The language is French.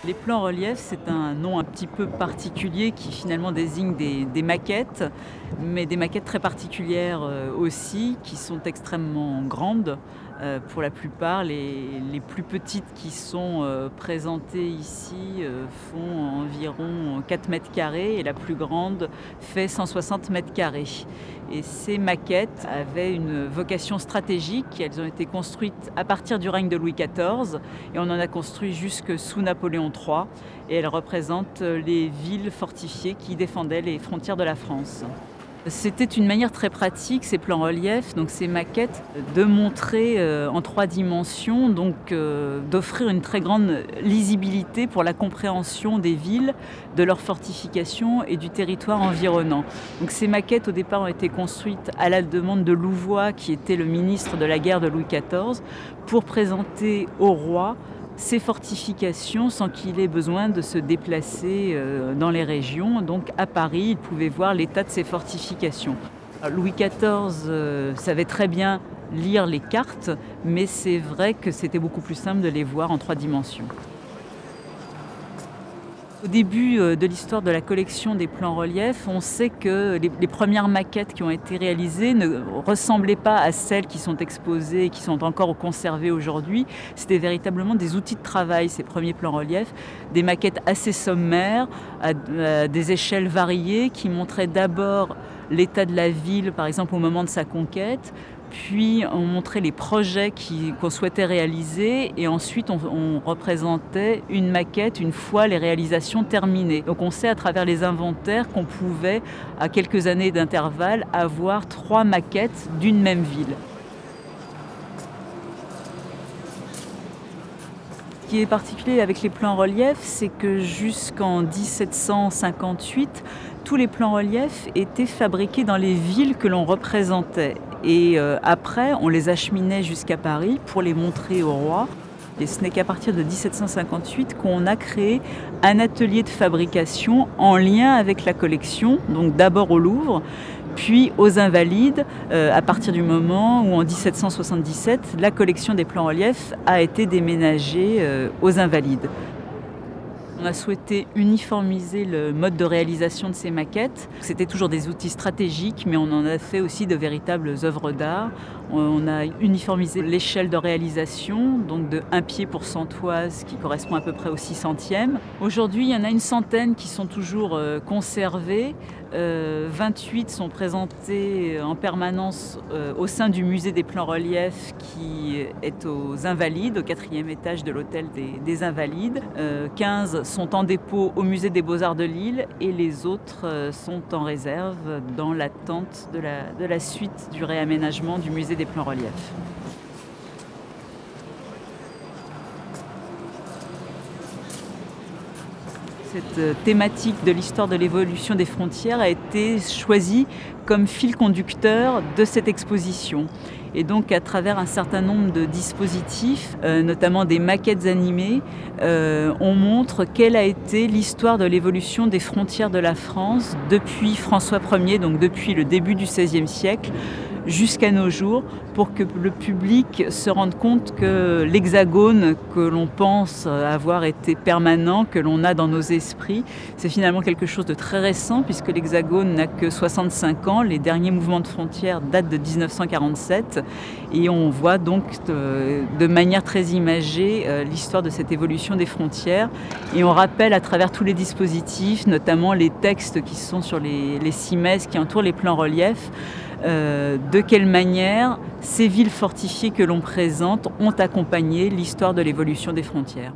Les plans reliefs, c'est un nom un petit peu particulier qui finalement désigne des maquettes, mais des maquettes très particulières aussi, qui sont extrêmement grandes. Pour la plupart, les plus petites qui sont présentées ici font environ 4 mètres carrés et la plus grande fait 160 mètres carrés. Et ces maquettes avaient une vocation stratégique. Elles ont été construites à partir du règne de Louis XIV et on en a construit jusque sous Napoléon III. Et elles représentent les villes fortifiées qui défendaient les frontières de la France. C'était une manière très pratique, ces plans reliefs, donc ces maquettes, de montrer en 3 dimensions, donc d'offrir une très grande lisibilité pour la compréhension des villes, de leurs fortifications et du territoire environnant. Donc ces maquettes au départ ont été construites à la demande de Louvois, qui était le ministre de la guerre de Louis XIV, pour présenter au roi ces fortifications sans qu'il ait besoin de se déplacer dans les régions. Donc à Paris, il pouvait voir l'état de ces fortifications. Louis XIV savait très bien lire les cartes, mais c'est vrai que c'était beaucoup plus simple de les voir en 3 dimensions. Au début de l'histoire de la collection des plans reliefs, on sait que les premières maquettes qui ont été réalisées ne ressemblaient pas à celles qui sont exposées et qui sont encore conservées aujourd'hui. C'était véritablement des outils de travail, ces premiers plans reliefs, des maquettes assez sommaires, à des échelles variées, qui montraient d'abord l'état de la ville, par exemple au moment de sa conquête, puis on montrait les projets qu'on souhaitait réaliser et ensuite on représentait une maquette une fois les réalisations terminées. Donc on sait à travers les inventaires qu'on pouvait, à quelques années d'intervalle, avoir 3 maquettes d'une même ville. Ce qui est particulier avec les plans reliefs, c'est que jusqu'en 1758, tous les plans reliefs étaient fabriqués dans les villes que l'on représentait. Et après, on les acheminait jusqu'à Paris pour les montrer au roi. Et ce n'est qu'à partir de 1758 qu'on a créé un atelier de fabrication en lien avec la collection, donc d'abord au Louvre, puis aux Invalides, à partir du moment où en 1777, la collection des plans reliefs a été déménagée aux Invalides. On a souhaité uniformiser le mode de réalisation de ces maquettes. C'était toujours des outils stratégiques, mais on en a fait aussi de véritables œuvres d'art. On a uniformisé l'échelle de réalisation, donc de 1 pied pour 100 toises, qui correspond à peu près au 600e. Aujourd'hui, il y en a une centaine qui sont toujours conservées. 28 sont présentés en permanence au sein du musée des plans reliefs qui est aux Invalides, au 4e étage de l'hôtel des Invalides. 15 sont en dépôt au musée des Beaux-Arts de Lille et les autres sont en réserve dans l'attente de la suite du réaménagement du musée des plans reliefs. Cette thématique de l'histoire de l'évolution des frontières a été choisie comme fil conducteur de cette exposition. Et donc à travers un certain nombre de dispositifs, notamment des maquettes animées, on montre quelle a été l'histoire de l'évolution des frontières de la France depuis François Ier, donc depuis le début du XVIe siècle, jusqu'à nos jours, pour que le public se rende compte que l'hexagone que l'on pense avoir été permanent, que l'on a dans nos esprits, c'est finalement quelque chose de très récent, puisque l'hexagone n'a que 65 ans. Les derniers mouvements de frontières datent de 1947 et on voit donc de manière très imagée l'histoire de cette évolution des frontières, et on rappelle à travers tous les dispositifs, notamment les textes qui sont sur les cimaises qui entourent les plans reliefs, de quelle manière ces villes fortifiées que l'on présente ont accompagné l'histoire de l'évolution des frontières.